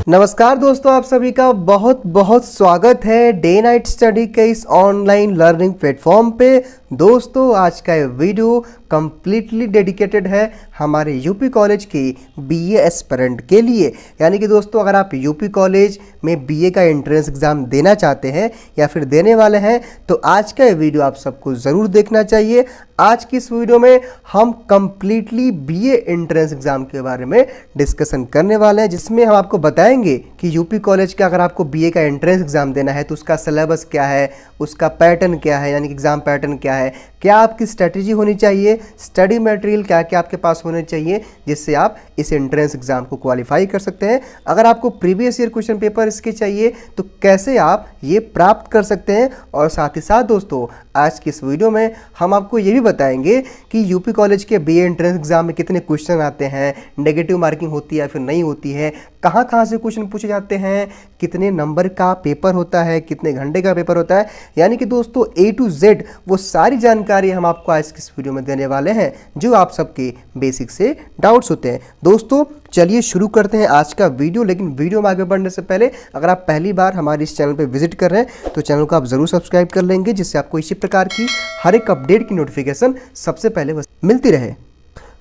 नमस्कार दोस्तों, आप सभी का बहुत बहुत स्वागत है डे नाइट स्टडी के इस ऑनलाइन लर्निंग प्लेटफॉर्म पे। दोस्तों, आज का ये वीडियो कंप्लीटली डेडिकेटेड है हमारे यूपी कॉलेज के बीए एस्पिरेंट के लिए। यानी कि दोस्तों, अगर आप यूपी कॉलेज में बीए का एंट्रेंस एग्ज़ाम देना चाहते हैं या फिर देने वाले हैं तो आज का ये वीडियो आप सबको ज़रूर देखना चाहिए। आज की इस वीडियो में हम कंप्लीटली बीए एंट्रेंस एग्ज़ाम के बारे में डिस्कशन करने वाले हैं, जिसमें हम आपको बताएंगे कि यूपी कॉलेज का अगर आपको बीए का एंट्रेंस एग्ज़ाम देना है तो उसका सिलेबस क्या है, उसका पैटर्न क्या है, यानी कि एग्ज़ाम पैटर्न क्या है, क्या आपकी स्ट्रेटजी होनी चाहिए, स्टडी मटेरियल क्या क्या आपके पास होने चाहिए जिससे आप इस एंट्रेंस एग्ज़ाम को क्वालिफाई कर सकते हैं। अगर आपको प्रीवियस ईयर क्वेश्चन पेपर इसके चाहिए तो कैसे आप ये प्राप्त कर सकते हैं। और साथ ही साथ दोस्तों, आज की इस वीडियो में हम आपको ये भी बताएंगे कि यूपी कॉलेज के बीए एंट्रेंस एग्ज़ाम में कितने क्वेश्चन आते हैं, नेगेटिव मार्किंग होती है या फिर नहीं होती है, कहाँ कहाँ से क्वेश्चन पूछे जाते हैं, कितने नंबर का पेपर होता है, कितने घंटे का पेपर होता है। यानी कि दोस्तों A to Z वो सारी जानकारी हम आपको आज की इस वीडियो में देने वाले हैं जो आप सबके बेसिक से डाउट्स होते हैं। दोस्तों, चलिए शुरू करते हैं आज का वीडियो। लेकिन वीडियो में आगे बढ़ने से पहले अगर आप पहली बार हमारे इस चैनल पर विजिट कर रहे हैं तो चैनल को आप ज़रूर सब्सक्राइब कर लेंगे, जिससे आपको इसी प्रकार की हर एक अपडेट की नोटिफिकेशन सबसे पहले मिलती रहे।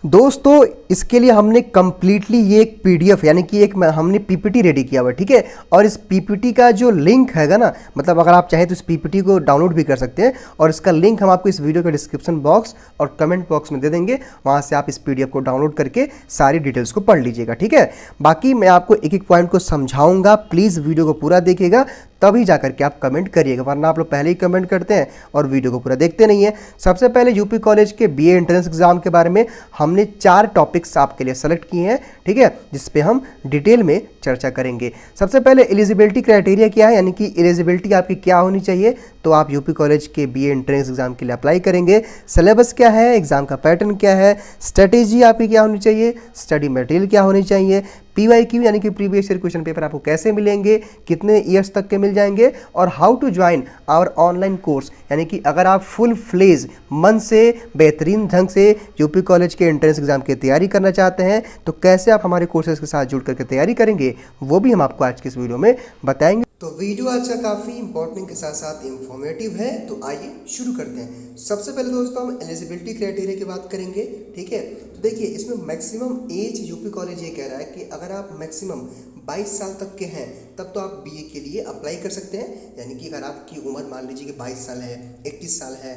दोस्तों, इसके लिए हमने कम्प्लीटली ये एक पीडीएफ यानी कि एक हमने पीपीटी रेडी किया हुआ है, ठीक है। और इस पीपीटी का जो लिंक हैगा ना, मतलब अगर आप चाहें तो इस पीपीटी को डाउनलोड भी कर सकते हैं और इसका लिंक हम आपको इस वीडियो के डिस्क्रिप्शन बॉक्स और कमेंट बॉक्स में दे देंगे। वहाँ से आप इस पीडीएफ को डाउनलोड करके सारी डिटेल्स को पढ़ लीजिएगा, ठीक है। बाकी मैं आपको एक एक पॉइंट को समझाऊंगा, प्लीज़ वीडियो को पूरा देखिएगा तभी जाकर के आप कमेंट करिएगा, वरना आप लोग पहले ही कमेंट करते हैं और वीडियो को पूरा देखते नहीं है। सबसे पहले यूपी कॉलेज के बीए एंट्रेंस एग्जाम के बारे में हमने 4 टॉपिक्स आपके लिए सेलेक्ट किए हैं, ठीक है, जिस पे हम डिटेल में चर्चा करेंगे। सबसे पहले एलिजिबिलिटी क्राइटेरिया क्या है, यानी कि एलिजिबिलिटी आपकी क्या होनी चाहिए तो आप यूपी कॉलेज के बीए एंट्रेंस एग्जाम के लिए अप्लाई करेंगे। सिलेबस क्या है, एग्जाम का पैटर्न क्या है, स्ट्रेटेजी आपकी क्या होनी चाहिए, स्टडी मटेरियल क्या होनी चाहिए, पीवाईक्यू यानी कि प्रीवियस ईयर क्वेश्चन पेपर आपको कैसे मिलेंगे, कितने ईयर्स तक के मिल जाएंगे, और how to join our online course, यानी कि अगर आप फुल फ्लेज मन से बेहतरीन ढंग से यूपी कॉलेज के एंट्रेंस एग्जाम की तैयारी करना चाहते हैं तो कैसे आप हमारे कोर्सेज के साथ जुड़ करके तैयारी करेंगे, वो भी हम आपको आज की इस वीडियो में बताएंगे। तो वीडियो आज का काफ़ी इंपॉर्टेंट के साथ साथ इंफॉर्मेटिव है, तो आइए शुरू करते हैं। सबसे पहले दोस्तों हम एलिजिबिलिटी क्राइटेरिया की बात करेंगे, ठीक है। तो देखिए, इसमें मैक्सिमम एज यूपी कॉलेज ये कह रहा है कि अगर आप मैक्सिमम 22 साल तक के हैं तब तो आप बीए के लिए अप्लाई कर सकते हैं। यानी कि अगर आपकी उम्र मान लीजिए कि 22 साल है, 21 साल है,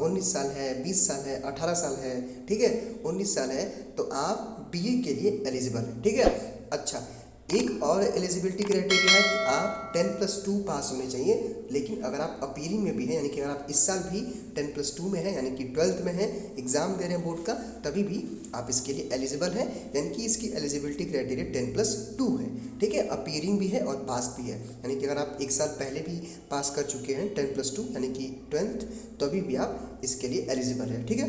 19 साल है, 20 साल है, 18 साल है, ठीक है, 19 साल है, तो आप बीए के लिए एलिजिबल हैं, ठीक है। अच्छा, एक और एलिजिबिलिटी क्राइटेरिया है कि आप 10+2 पास होने चाहिए। लेकिन अगर आप अपीयरिंग में भी हैं, यानी कि अगर आप इस साल भी 10+2 में हैं, यानी कि 12th में हैं, एग्जाम दे रहे हैं बोर्ड का, तभी भी आप इसके लिए एलिजिबल हैं। यानी कि इसकी एलिजिबिलिटी क्राइटेरिया 10+2 है, ठीक है। अपीयरिंग भी है और पास भी है, यानी कि अगर आप एक साल पहले भी पास कर चुके हैं 10+2 यानी कि 12th, तभी भी आप इसके लिए एलिजिबल है, ठीक है।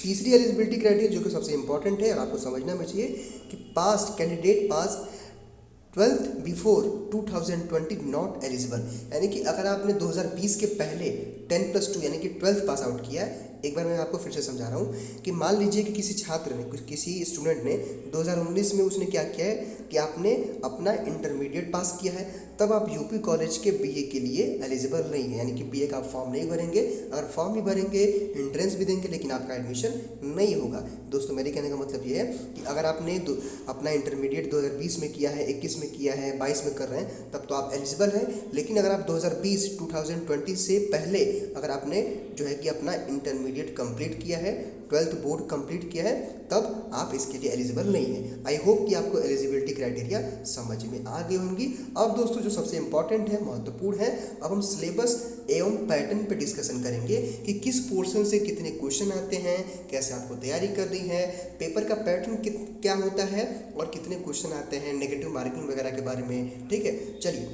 तीसरी एलिजिबिलिटी क्राइटेरिया जो कि सबसे इंपॉर्टेंट है और आपको समझना में चाहिए कि past candidate pass 12th before 2020 not eligible, यानी कि अगर आपने 2020 के पहले 10+2 यानी कि 12th पास आउट किया है। एक बार मैं आपको फिर से समझा रहा हूँ कि मान लीजिए कि किसी छात्र ने, किसी स्टूडेंट ने 2019 में उसने क्या किया है कि आपने अपना इंटरमीडिएट पास किया है, तब आप यूपी कॉलेज के बीए के लिए एलिजिबल नहीं है। यानी कि बीए का फॉर्म नहीं भरेंगे, अगर फॉर्म भी भरेंगे, एंट्रेंस भी देंगे, लेकिन आपका एडमिशन नहीं होगा। दोस्तों, मेरे कहने का मतलब ये है कि अगर आपने अपना इंटरमीडिएट 2020 में किया है, 21 में किया है, 22 में कर रहे हैं, तब तो आप एलिजिबल हैं। लेकिन अगर आप 2020 से पहले अगर आपने जो है कि अपना इंटरमीडिएट कंप्लीट किया है, 12th बोर्ड कंप्लीट किया है, तब आप इसके लिए एलिजिबल नहीं है। आई होप कि आपको एलिजिबिलिटी क्राइटेरिया समझ में आ गई होंगी। अब दोस्तों, जो सबसे इंपॉर्टेंट है, महत्वपूर्ण है, अब हम सिलेबस एवं पैटर्न पे डिस्कशन करेंगे कि किस पोर्शन से कितने क्वेश्चन आते हैं, कैसे आपको तैयारी करनी है, पेपर का पैटर्न क्या होता है और कितने क्वेश्चन आते हैं, नेगेटिव मार्किंग वगैरह के बारे में, ठीक है। चलिए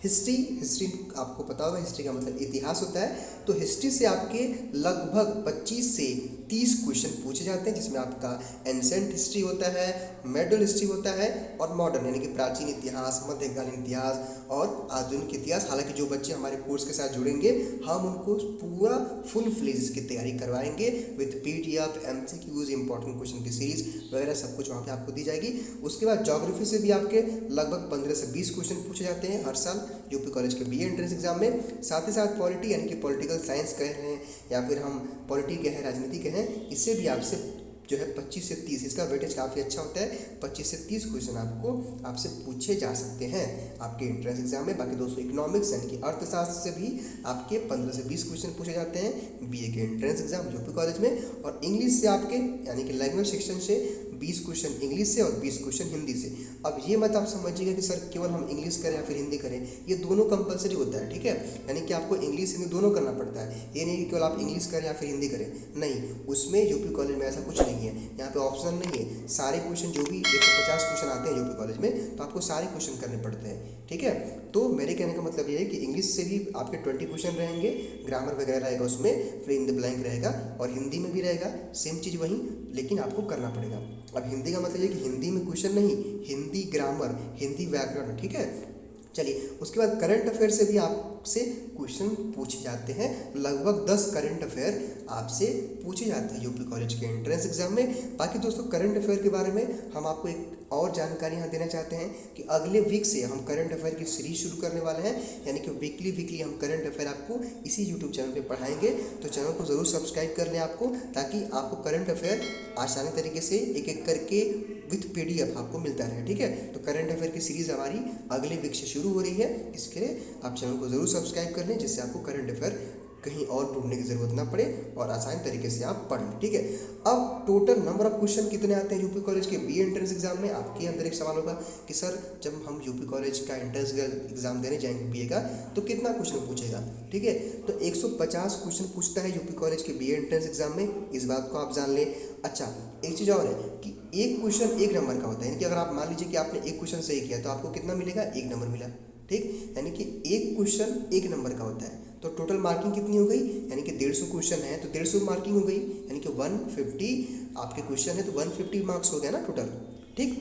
हिस्ट्री, हिस्ट्री आपको पता होगा, हिस्ट्री का मतलब इतिहास होता है। तो हिस्ट्री से आपके लगभग 25 से 30 क्वेश्चन पूछे जाते हैं, जिसमें आपका एंसेंट हिस्ट्री होता है, मेडल हिस्ट्री होता है और मॉडर्न यानी कि प्राचीन इतिहास, मध्यकालीन इतिहास और आधुनिक इतिहास। हालांकि जो बच्चे हमारे कोर्स के साथ जुड़ेंगे हम उनको पूरा फुल फ्लेज की तैयारी करवाएंगे with PDF, MCQs, important question की सीरीज वगैरह सब कुछ वहाँ पे आपको दी जाएगी। उसके बाद ज्योग्राफी से भी आपके लगभग 15 से 20 क्वेश्चन पूछे जाते हैं हर साल यूपी कॉलेज के BA एंट्रेंस एग्जाम में। साथ ही साथ पॉलिटी यानी कि पॉलिटिकल साइंस कह रहे हैं या फिर हम पॉलिटी के हैं, राजनीति के हैं, इससे भी आपसे जो है 25 से 30, इसका वेटेज काफ़ी अच्छा होता है। 25 से 30 क्वेश्चन आपसे पूछे जा सकते हैं आपके एंट्रेंस एग्जाम में। बाकी दोस्तों इकोनॉमिक्स यानी कि अर्थशास्त्र से भी आपके 15 से 20 क्वेश्चन पूछे जाते हैं BA के एंट्रेंस एग्जाम यूपी कॉलेज में। और इंग्लिश से आपके यानी कि लैंग्वेज सेक्शन से 20 क्वेश्चन इंग्लिश से और 20 क्वेश्चन हिंदी से। अब ये मत आप समझिएगा कि सर केवल हम इंग्लिश करें या फिर हिंदी करें, ये दोनों कंपलसरी होता है, ठीक है। यानी कि आपको इंग्लिश हिंदी दोनों करना पड़ता है, ये नहीं कि केवल आप इंग्लिश करें या फिर हिंदी करें, नहीं, उसमें यूपी कॉलेज में ऐसा कुछ नहीं है। यहाँ पे ऑप्शनल नहीं है, सारे क्वेश्चन जो भी 150 क्वेश्चन आते हैं यूपी कॉलेज में तो आपको सारे क्वेश्चन करने पड़ते हैं, ठीक है। तो मेरे कहने का मतलब ये है कि इंग्लिश से भी आपके 20 क्वेश्चन रहेंगे, ग्रामर वगैरह रहेगा उसमें, फिर इन द ब्लैंक रहेगा, और हिंदी में भी रहेगा सेम चीज़ वही, लेकिन आपको करना पड़ेगा। अब हिंदी का मतलब ये कि हिंदी में क्वेश्चन नहीं, हिंदी ग्रामर, हिंदी व्याकरण, ठीक है। चलिए उसके बाद करंट अफेयर से भी आपसे क्वेश्चन पूछे जाते हैं। लगभग 10 करंट अफेयर आपसे पूछे जाते हैं यूपी कॉलेज के एंट्रेंस एग्जाम में। बाकी दोस्तों करंट अफेयर के बारे में हम आपको एक और जानकारी यहाँ देना चाहते हैं कि अगले वीक से हम करंट अफेयर की सीरीज शुरू करने वाले हैं, यानी कि वीकली हम करंट अफेयर आपको इसी यूट्यूब चैनल पे पढ़ाएंगे। तो चैनल को ज़रूर सब्सक्राइब कर लें आपको, ताकि आपको करंट अफेयर आसानी तरीके से एक एक करके विथ PDF आपको मिलता रहे, ठीक है। तो करंट अफेयर की सीरीज़ हमारी अगले वीक से शुरू हो रही है, इसके लिए आप चैनल को ज़रूर सब्सक्राइब कर लें, जिससे आपको करंट अफेयर कहीं और ढूंढने की ज़रूरत ना पड़े और आसान तरीके से आप पढ़ लें, ठीक है। अब टोटल नंबर ऑफ क्वेश्चन कितने आते हैं यूपी कॉलेज के BA एंट्रेंस एग्जाम में? आपके अंदर एक सवाल होगा कि सर जब हम यूपी कॉलेज का एंट्रेंस एग्जाम देने जाएंगे BA का, तो कितना क्वेश्चन पूछेगा, ठीक है। तो 150 क्वेश्चन पूछता है यूपी कॉलेज के BA एंट्रेंस एग्जाम में, इस बात को आप जान लें। अच्छा एक चीज़ और है कि एक क्वेश्चन 1 नंबर का होता है, यानी कि अगर आप मान लीजिए कि आपने एक क्वेश्चन सही किया तो आपको कितना मिलेगा, 1 नंबर मिला, ठीक। यानी कि एक क्वेश्चन 1 नंबर का होता है। तो टोटल मार्किंग कितनी हो गई, यानी कि 150 क्वेश्चन है तो 150 मार्किंग हो गई, यानी कि 150 आपके क्वेश्चन है तो 150 मार्क्स हो गया ना टोटल, ठीक।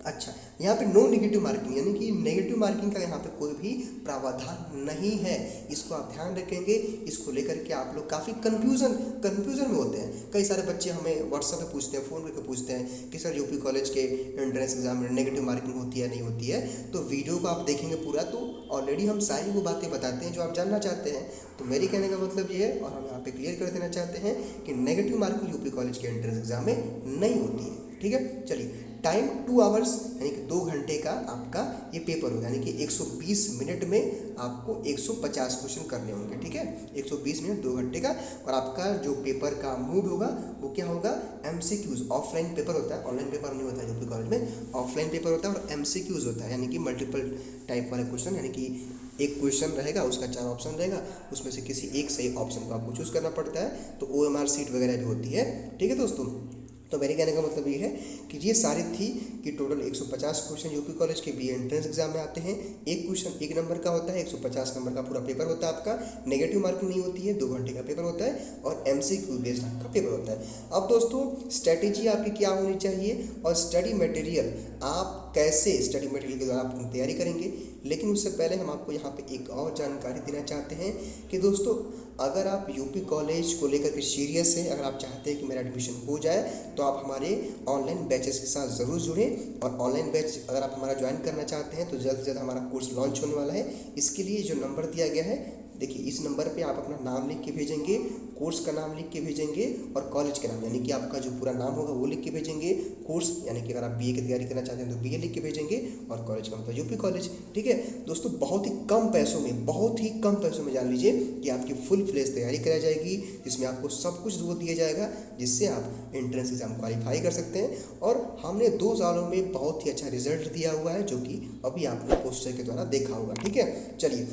अच्छा यहाँ पे नो नेगेटिव मार्किंग, यानी कि नेगेटिव मार्किंग का यहाँ पे कोई भी प्रावधान नहीं है, इसको आप ध्यान रखेंगे। इसको लेकर के आप लोग काफ़ी कन्फ्यूजन में होते हैं। कई सारे बच्चे हमें व्हाट्सएप पे पूछते हैं, फ़ोन करके पूछते हैं कि सर यूपी कॉलेज के एंट्रेंस एग्जाम में नेगेटिव मार्किंग होती है नहीं होती है। तो वीडियो को आप देखेंगे पूरा, तो ऑलरेडी हम सारी वो बातें बताते हैं जो आप जानना चाहते हैं। तो मेरे कहने का मतलब ये है, और हम यहाँ पे क्लियर कर देना चाहते हैं कि नेगेटिव मार्किंग यूपी कॉलेज के एंट्रेंस एग्जाम में नहीं होती है, ठीक है। चलिए टाइम 2 आवर्स यानी कि 2 घंटे का आपका ये पेपर होगा, यानी कि 120 मिनट में आपको 150 क्वेश्चन करने होंगे, ठीक है। 120 मिनट 2 घंटे का। और आपका जो पेपर का मूड होगा वो क्या होगा, MCQs, ऑफलाइन पेपर होता है, ऑनलाइन पेपर नहीं होता है यूपी कॉलेज में, ऑफलाइन पेपर होता है और MCQs होता है, यानी कि मल्टीपल टाइप वाले क्वेश्चन, यानी कि एक क्वेश्चन रहेगा उसका 4 ऑप्शन रहेगा, उसमें से किसी एक सही ऑप्शन को आपको चूज़ करना पड़ता है। तो OMR सीट वगैरह भी होती है, ठीक है दोस्तों। तो मेरे कहने का मतलब ये है कि ये सारी थी कि टोटल 150 क्वेश्चन यूपी कॉलेज के BA एंट्रेंस एग्जाम में आते हैं। एक क्वेश्चन 1 नंबर का होता है, 150 नंबर का पूरा पेपर होता है आपका, नेगेटिव मार्किंग नहीं होती है, 2 घंटे का पेपर होता है और MCQ बेस्ड आपका पेपर होता है। अब दोस्तों स्ट्रैटेजी आपकी क्या होनी चाहिए और स्टडी मटेरियल आप कैसे स्टडी मटेरियल के द्वारा अपनी तैयारी करेंगे। लेकिन उससे पहले हम आपको यहाँ पे एक और जानकारी देना चाहते हैं कि दोस्तों अगर आप यूपी कॉलेज को लेकर के सीरियस हैं, अगर आप चाहते हैं कि मेरा एडमिशन हो जाए, तो आप हमारे ऑनलाइन बैचेस के साथ ज़रूर जुड़ें। और ऑनलाइन बैच अगर आप हमारा ज्वाइन करना चाहते हैं तो जल्द से जल्द हमारा कोर्स लॉन्च होने वाला है। इसके लिए जो नंबर दिया गया है, देखिए इस नंबर पे आप अपना नाम लिख के भेजेंगे, कोर्स का नाम लिख के भेजेंगे और कॉलेज का नाम, यानी कि आपका जो पूरा नाम होगा वो लिख के भेजेंगे। कोर्स यानी कि अगर आप BA की तैयारी करना चाहते हैं तो BA लिख के भेजेंगे और कॉलेज का मतलब यूपी कॉलेज, ठीक है दोस्तों। बहुत ही कम पैसों में जान लीजिए कि आपकी फुल फ्लेज तैयारी कराई जाएगी, जिसमें आपको सब कुछ वो दिया जाएगा जिससे आप एंट्रेंस एग्जाम क्वालिफाई कर सकते हैं। और हमने 2 सालों में बहुत ही अच्छा रिजल्ट दिया हुआ है, जो कि अभी आपने पोस्टर के द्वारा देखा होगा, ठीक है। चलिए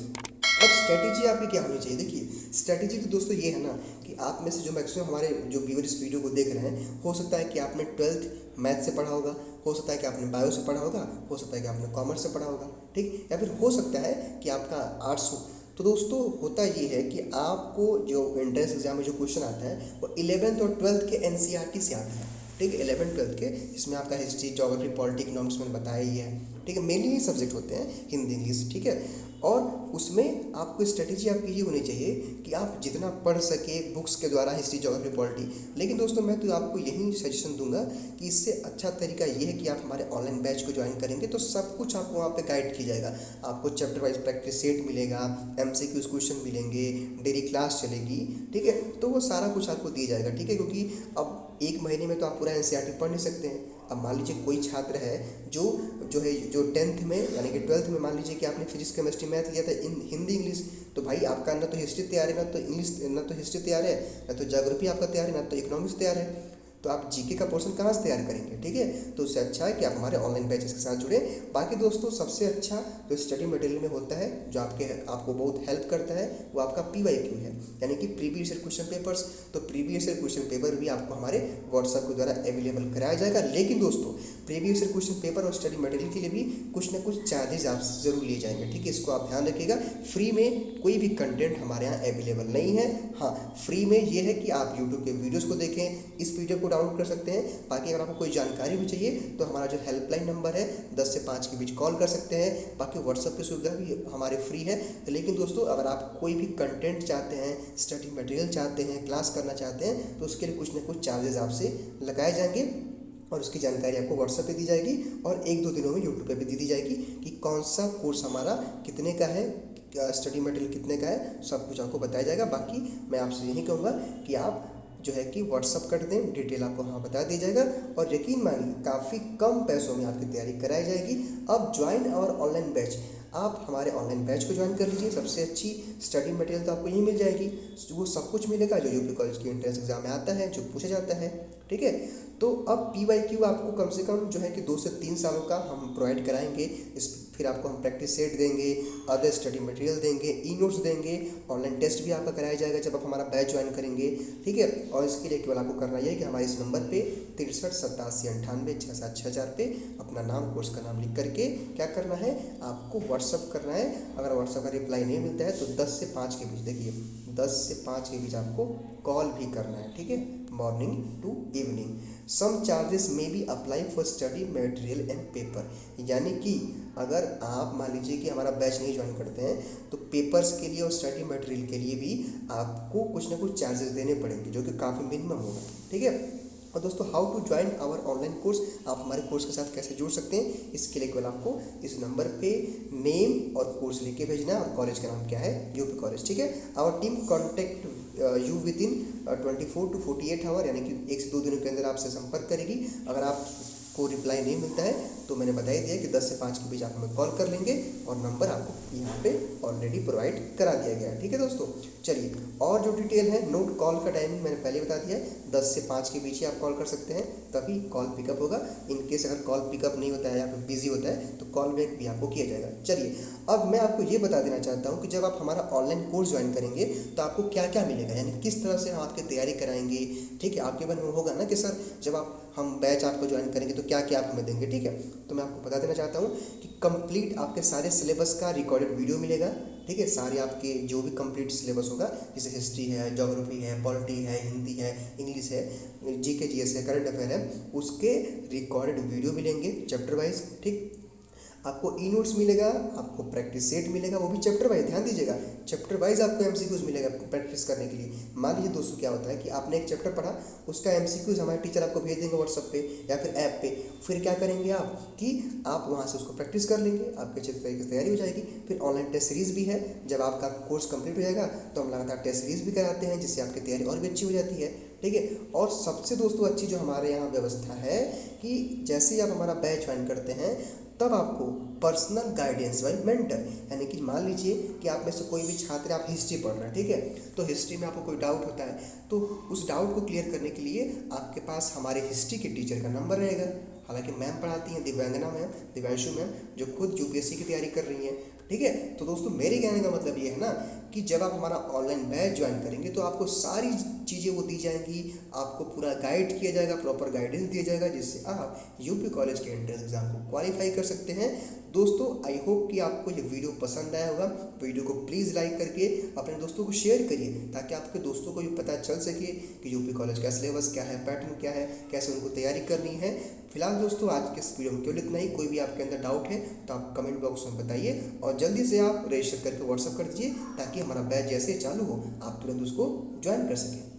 अब स्ट्रैटेजी आपकी क्या होनी चाहिए। देखिए स्ट्रैटेजी तो दोस्तों ये है ना कि आप में से जो मैक्सिमम हमारे जो व्यूअर इस वीडियो को देख रहे हैं, हो सकता है कि आपने 12th मैथ से पढ़ा होगा, हो सकता है कि आपने बायो से पढ़ा होगा, हो सकता है कि आपने कॉमर्स से पढ़ा होगा, ठीक ठीक। या फिर हो सकता है कि आपका आर्ट्स हो। तो दोस्तों होता ये है कि आपको जो एंट्रेंस एग्जाम में जो क्वेश्चन आता है वो 11th और 12th के एनसीईआरटी से आता है, ठीक है। 11th 12th के, इसमें आपका हिस्ट्री, ज्योग्राफी, पॉलिटी, इकोनॉमिक्स मैंने बताया ही है, ठीक है। मेनली ये सब्जेक्ट होते हैं, हिंदी, इंग्लिश, ठीक है। और उसमें आपको स्ट्रेटेजी आपकी ये होनी चाहिए कि आप जितना पढ़ सके बुक्स के द्वारा हिस्ट्री, ज्योग्राफी, पॉलिटी। लेकिन दोस्तों मैं तो आपको यही सजेशन दूंगा कि इससे अच्छा तरीका ये है कि आप हमारे ऑनलाइन बैच को ज्वाइन करेंगे तो सब कुछ आपको वहाँ पे गाइड किया जाएगा। आपको चैप्टर वाइज प्रैक्टिस सेट मिलेगा, एमसीक्यूज क्वेश्चन मिलेंगे, डेली क्लास चलेगी, ठीक है। तो वो सारा कुछ आपको दिया जाएगा, ठीक है। क्योंकि अब एक महीने में तो आप पूरा एनसीईआरटी पढ़ नहीं सकते हैं। अब मान लीजिए कोई छात्र है जो 10th में यानी कि 12th में मान लीजिए कि आपने फिजिक्स, केमिस्ट्री, मैथ लिया था, हिंदी, इंग्लिश, तो भाई आपका ना तो हिस्ट्री तैयार है, ना तो इंग्लिश, ना तो हिस्ट्री तैयार है, ना तो ज्योग्राफी आपका तैयार है, ना तो इकोनॉमिक्स तैयार है। तो आप जीके का पोर्शन कहाँ से तैयार करेंगे, ठीक है। तो उससे अच्छा है कि आप हमारे ऑनलाइन बैचेस के साथ जुड़े। बाकी दोस्तों सबसे अच्छा जो स्टडी मटेरियल में होता है, जो आपको बहुत हेल्प करता है, वो आपका PYQ है, यानी कि प्रीवियस ईयर क्वेश्चन पेपर्स। तो प्रीवियस ईयर क्वेश्चन पेपर भी आपको हमारे व्हाट्सएप के द्वारा अवेलेबल कराया जाएगा। लेकिन दोस्तों प्रीवियस ईयर क्वेश्चन पेपर और स्टडी मटेरियल के लिए भी कुछ ना कुछ चार्जेस आपसे जरूर लिए जाएंगे, ठीक है। इसको आप ध्यान रखिएगा। फ्री में कोई भी कंटेंट हमारे यहाँ अवेलेबल नहीं है। हाँ, फ्री में ये है कि आप यूट्यूब के वीडियोज़ को देखें, इस पीडीएफ को डाउनलोड कर सकते हैं। बाकी अगर आपको कोई जानकारी भी चाहिए तो हमारा जो हेल्पलाइन नंबर है 10 से 5 के बीच कॉल कर सकते हैं। बाकी व्हाट्सएप की सुविधा भी हमारे फ्री है। लेकिन दोस्तों अगर आप कोई भी कंटेंट चाहते हैं, स्टडी मटेरियल चाहते हैं, क्लास करना चाहते हैं, तो उसके लिए कुछ ना कुछ चार्जेस आपसे लगाए जाएंगे और उसकी जानकारी आपको व्हाट्सएप पे दी जाएगी और 1-2 दिनों में यूट्यूब पे भी दी जाएगी कि कौन सा कोर्स हमारा कितने का है, स्टडी मटेरियल कितने का है, सब कुछ आपको बताया जाएगा। बाकी मैं आपसे यही कहूँगा कि आप जो है कि व्हाट्सअप कर दें, डिटेल आपको वहाँ बता दिया जाएगा और यकीन मानिए काफ़ी कम पैसों में आपकी तैयारी कराई जाएगी। अब ज्वाइन आवर ऑनलाइन बैच, आप हमारे ऑनलाइन बैच को ज्वाइन कर लीजिए। सबसे अच्छी स्टडी मटेरियल तो आपको यहीं मिल जाएगी, वो सब कुछ मिलेगा जो यूपी कॉलेज की एंट्रेंस एग्जाम में आता है, जो पूछा जाता है, ठीक है। तो अब PYQ आपको कम से कम जो है कि 2 से 3 सालों का हम प्रोवाइड कराएंगे। फिर आपको हम प्रैक्टिस सेट देंगे, अदर स्टडी मटेरियल देंगे, ई नोट्स देंगे, ऑनलाइन टेस्ट भी आपका कराया जाएगा जब आप हमारा बैच ज्वाइन करेंगे, ठीक है। और इसके लिए केवल आपको करना यह है कि हमारे इस नंबर पे 63 87 98 67 6000 पे अपना नाम, कोर्स का नाम लिख करके क्या करना है, आपको व्हाट्सअप करना है। अगर व्हाट्सअप का रिप्लाई नहीं मिलता है तो 10 से 5 के बीच, देखिए 10 से 5 के बीच आपको कॉल भी करना है, ठीक है, morning to evening. Some charges may be apply for study material and paper, यानी कि अगर आप मान लीजिए कि हमारा बैच नहीं ज्वाइन करते हैं तो पेपर्स के लिए और स्टडी मटेरियल के लिए भी आपको कुछ ना कुछ चार्जेस देने पड़ेंगे जो कि काफ़ी मिनिमम होगा, ठीक है। और दोस्तों how to join our online course, आप हमारे कोर्स के साथ कैसे जुड़ सकते हैं, इसके लिए केवल आपको इस नंबर पे नेम और कोर्स लिख के भेजना है और कॉलेज का नाम क्या है, यूपी कॉलेज, ठीक है। Our team contact you within 24 to 48 hour, यानी कि 1 से 2 दिनों के अंदर आपसे संपर्क करेगी। अगर आपको रिप्लाई नहीं मिलता है तो मैंने बता ही दिया कि 10 से 5 के बीच आप हमें कॉल कर लेंगे और नंबर आपको यहाँ पे ऑलरेडी प्रोवाइड करा दिया गया है, ठीक है दोस्तों। चलिए और जो डिटेल है, नोट कॉल का टाइमिंग मैंने पहले बता दिया है, 10 से 5 के बीच ही आप कॉल कर सकते हैं, तभी कॉल पिकअप होगा। इन केस अगर कॉल पिकअप नहीं होता है या फिर बिजी होता है तो कॉल बैक भी आपको किया जाएगा। चलिए अब मैं आपको ये बता देना चाहता हूँ कि जब आप हमारा ऑनलाइन कोर्स ज्वाइन करेंगे तो आपको क्या क्या मिलेगा, यानी किस तरह से हम आपकी तैयारी कराएंगे, ठीक है। आपके मन में होगा ना कि सर जब हम बैच आपको ज्वाइन करेंगे तो क्या क्या आप हमें देंगे, ठीक है। तो मैं आपको बता देना चाहता हूँ कि कंप्लीट आपके सारे सिलेबस का रिकॉर्डेड वीडियो मिलेगा, ठीक है। सारे आपके जो भी कंप्लीट सिलेबस होगा, जैसे हिस्ट्री है, ज्योग्राफी है, पॉलिटी है, हिंदी है, इंग्लिश है, जीके जीएस है, करंट अफेयर है, उसके रिकॉर्डेड वीडियो मिलेंगे चैप्टर वाइज, ठीक। आपको ई नोट्स मिलेगा, आपको प्रैक्टिस सेट मिलेगा, वो भी चैप्टर वाइज, ध्यान दीजिएगा, चैप्टर वाइज आपको एमसीक्यूज मिलेगा प्रैक्टिस करने के लिए। मान लीजिए दोस्तों क्या होता है कि आपने एक चैप्टर पढ़ा, उसका एमसीक्यूज हमारे टीचर आपको भेज देंगे व्हाट्सएप पे या फिर ऐप पे। फिर क्या करेंगे आप कि आप वहाँ से उसको प्रैक्टिस कर लेंगे, आपके अच्छे तरीके से तैयारी हो जाएगी। फिर ऑनलाइन टेस्ट सीरीज़ भी है, जब आपका कोर्स कंप्लीट हो जाएगा तो हम लगातार टेस्ट सीरीज़ भी कराते हैं, जिससे आपकी तैयारी और भी अच्छी हो जाती है, ठीक है। और सबसे दोस्तों अच्छी जो हमारे यहाँ व्यवस्था है कि जैसे ही आप हमारा बैच ज्वाइन करते हैं तब आपको पर्सनल गाइडेंस बाय मेंटर, यानी कि मान लीजिए कि आप में से कोई भी छात्र, आप हिस्ट्री पढ़ रहे हैं, ठीक है, तो हिस्ट्री में आपको कोई डाउट होता है तो उस डाउट को क्लियर करने के लिए आपके पास हमारे हिस्ट्री के टीचर का नंबर रहेगा। हालांकि मैम पढ़ाती हैं दिव्यांगना मैम, दिव्यांशु मैम, जो खुद यूपीएससी की तैयारी कर रही हैं, ठीक है। तो दोस्तों मेरे कहने का मतलब ये है ना कि जब आप हमारा ऑनलाइन बैच ज्वाइन करेंगे तो आपको सारी चीज़ें वो दी जाएंगी, आपको पूरा गाइड किया जाएगा, प्रॉपर गाइडेंस दिया जाएगा, जिससे आप यूपी कॉलेज के एंट्रेंस एग्जाम को क्वालिफाई कर सकते हैं। दोस्तों आई होप कि आपको ये वीडियो पसंद आया होगा। वीडियो को प्लीज़ लाइक करके अपने दोस्तों को शेयर करिए, ताकि आपके दोस्तों को भी पता चल सके कि यूपी कॉलेज का सिलेबस क्या है, पैटर्न क्या है, कैसे उनको तैयारी करनी है। फिलहाल दोस्तों आज के इस वीडियो में केवल इतना ही। कोई भी आपके अंदर डाउट है तो आप कमेंट बॉक्स में बताइए, और जल्दी से आप रजिस्टर करके व्हाट्सअप कर दीजिए, ताकि हमारा बैच जैसे चालू हो आप तुरंत उसको ज्वाइन कर सकें।